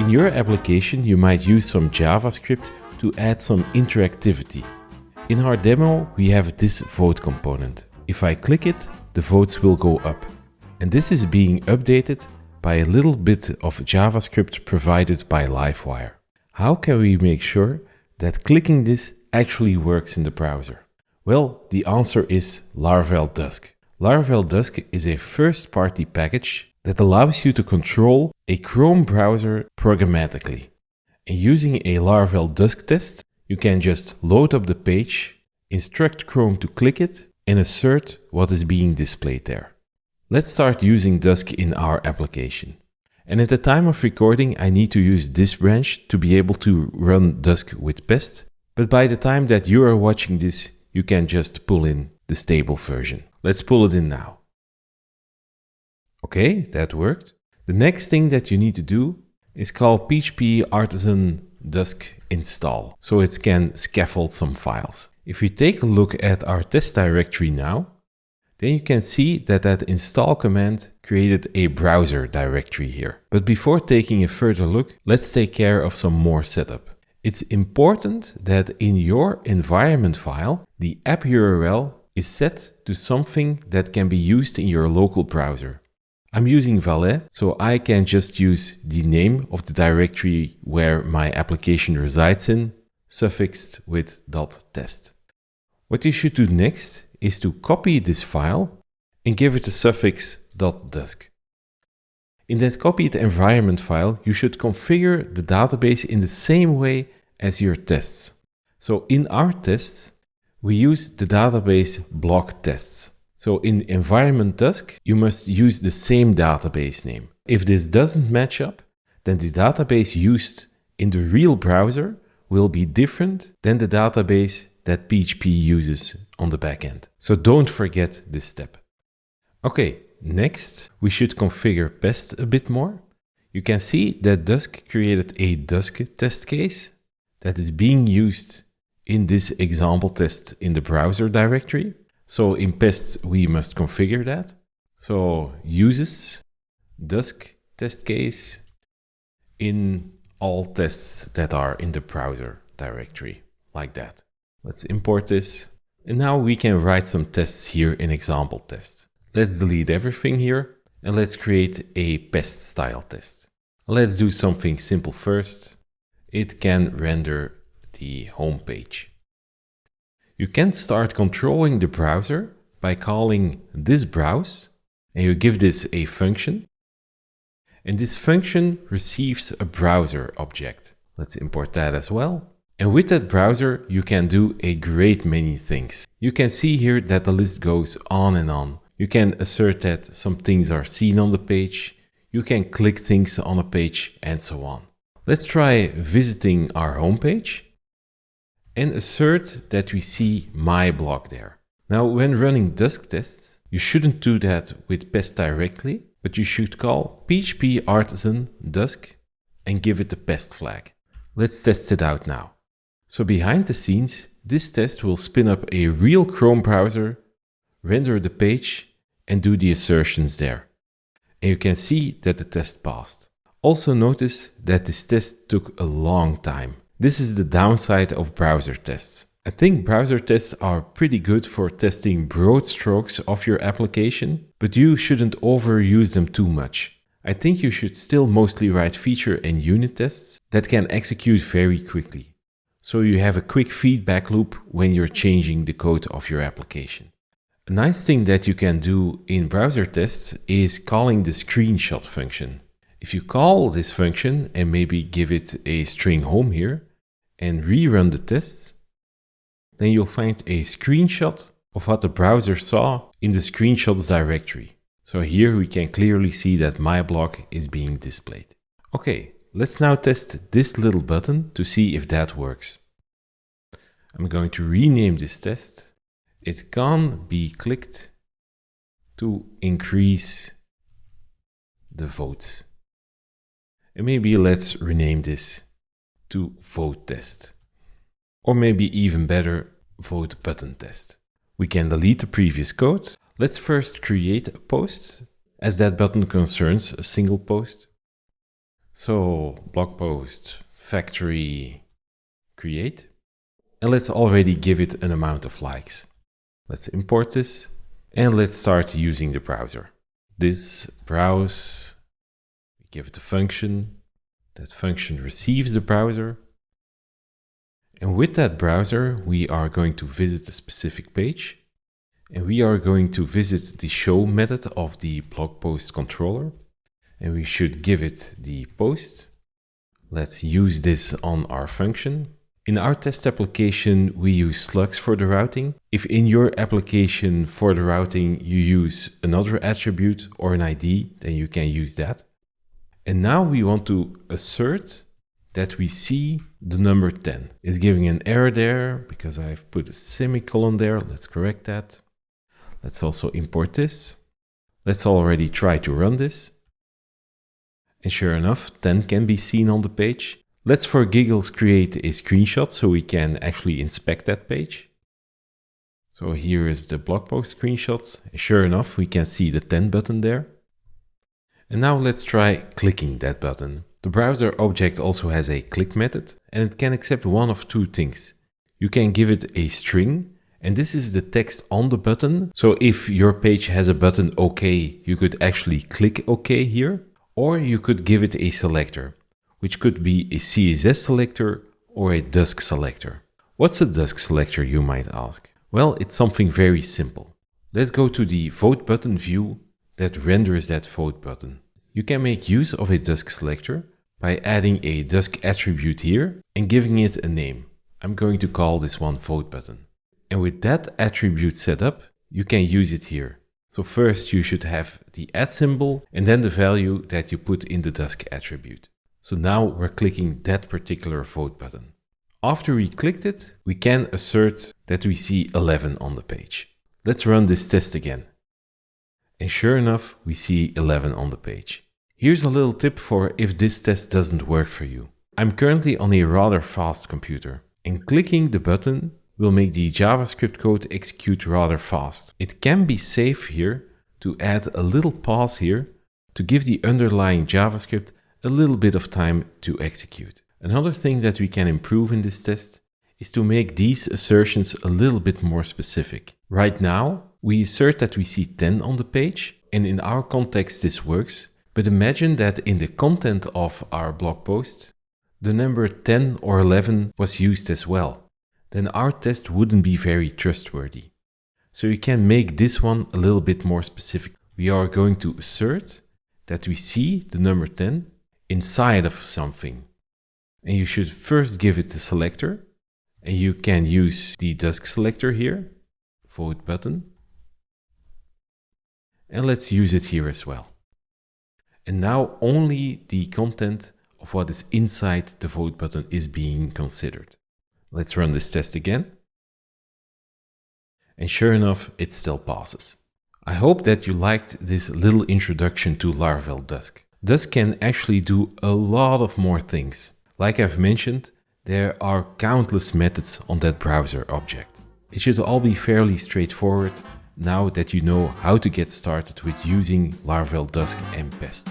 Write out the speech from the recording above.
In your application, you might use some JavaScript to add some interactivity. In our demo, we have this vote component. If I click it, the votes will go up. And this is being updated by a little bit of JavaScript provided by Livewire. How can we make sure that clicking this actually works in the browser? Well, the answer is Laravel Dusk. Laravel Dusk is a first-party package that allows you to control a Chrome browser programmatically. And using a Laravel Dusk test, you can just load up the page, instruct Chrome to click it, and assert what is being displayed there. Let's start using Dusk in our application. And at the time of recording, I need to use this branch to be able to run Dusk with pest. But by the time that you are watching this, you can just pull in the stable version. Let's pull it in now. Okay, that worked. The next thing that you need to do is call PHP artisan Dusk install, so it can scaffold some files. If we take a look at our test directory now, then you can see that that install command created a browser directory here. But before taking a further look, let's take care of some more setup. It's important that in your environment file, the app URL is set to something that can be used in your local browser. I'm using Valet, so I can just use the name of the directory where my application resides in, suffixed with .test. What you should do next is to copy this file and give it the suffix .dusk. In that copied environment file, you should configure the database in the same way as your tests. So in our tests, we use the database block tests. So in environment Dusk, you must use the same database name. If this doesn't match up, then the database used in the real browser will be different than the database that PHP uses on the backend. So don't forget this step. Okay, next we should configure pest a bit more. You can see that Dusk created a Dusk test case that is being used in this example test in the browser directory. So in pest, we must configure that. So uses Dusk test case in all tests that are in the browser directory, like that. Let's import this. And now we can write some tests here in example test. Let's delete everything here and let's create a pest style test. Let's do something simple first. It can render the home page. You can start controlling the browser by calling this browse, and you give this a function. And this function receives a browser object. Let's import that as well. And with that browser, you can do a great many things. You can see here that the list goes on and on. You can assert that some things are seen on the page. You can click things on a page and so on. Let's try visiting our homepage and assert that we see my blog there. Now, when running Dusk tests, you shouldn't do that with pest directly, but you should call PHP artisan Dusk and give it the pest flag. Let's test it out now. So behind the scenes, this test will spin up a real Chrome browser, render the page, and do the assertions there. And you can see that the test passed. Also notice that this test took a long time. This is the downside of browser tests. I think browser tests are pretty good for testing broad strokes of your application, but you shouldn't overuse them too much. I think you should still mostly write feature and unit tests that can execute very quickly, so you have a quick feedback loop when you're changing the code of your application. A nice thing that you can do in browser tests is calling the screenshot function. If you call this function and maybe give it a string home here and rerun the tests, then you'll find a screenshot of what the browser saw in the screenshots directory. So here we can clearly see that my blog is being displayed. Okay, let's now test this little button to see if that works. I'm going to rename this test. It can be clicked to increase the votes. And maybe let's rename this to vote test. Or maybe even better, vote button test. We can delete the previous code. Let's first create a post, as that button concerns a single post. So blog post factory create, and let's already give it an amount of likes. Let's import this and let's start using the browser. This browse, we give it a function. That function receives the browser. And with that browser, we are going to visit a specific page. And we are going to visit the show method of the blog post controller. And we should give it the post. Let's use this on our function. In our test application, we use slugs for the routing. If in your application for the routing you use another attribute or an ID, then you can use that. And now we want to assert that we see the number 10. It's giving an error there because I've put a semicolon there. Let's correct that. Let's also import this. Let's already try to run this. And sure enough, 10 can be seen on the page. Let's for giggles create a screenshot so we can actually inspect that page. So here is the blog post screenshot. Sure enough, we can see the 10 button there. And now let's try clicking that button. The browser object also has a click method and it can accept one of two things. You can give it a string and this is the text on the button. So if your page has a button OK, you could actually click OK here. Or you could give it a selector, which could be a CSS selector or a Dusk selector. What's a Dusk selector, you might ask? Well, it's something very simple. Let's go to the vote button view that renders that vote button. You can make use of a Dusk selector by adding a Dusk attribute here and giving it a name. I'm going to call this one vote button. And with that attribute set up, you can use it here. So first you should have the add symbol and then the value that you put in the Dusk attribute. So now we're clicking that particular vote button. After we clicked it, we can assert that we see 11 on the page. Let's run this test again. And sure enough, we see 11 on the page. Here's a little tip for if this test doesn't work for you. I'm currently on a rather fast computer and clicking the button will make the JavaScript code execute rather fast. It can be safe here to add a little pause here to give the underlying JavaScript a little bit of time to execute. Another thing that we can improve in this test is to make these assertions a little bit more specific. Right now, we assert that we see 10 on the page, and in our context this works, but imagine that in the content of our blog post, the number 10 or 11 was used as well. Then our test wouldn't be very trustworthy. So you can make this one a little bit more specific. We are going to assert that we see the number 10 inside of something. And you should first give it the selector. And you can use the Dusk selector here, vote button. And let's use it here as well. And now only the content of what is inside the vote button is being considered. Let's run this test again. And sure enough, it still passes. I hope that you liked this little introduction to Laravel Dusk. Dusk can actually do a lot of more things. Like I've mentioned, there are countless methods on that browser object. It should all be fairly straightforward now that you know how to get started with using Laravel Dusk and Pest.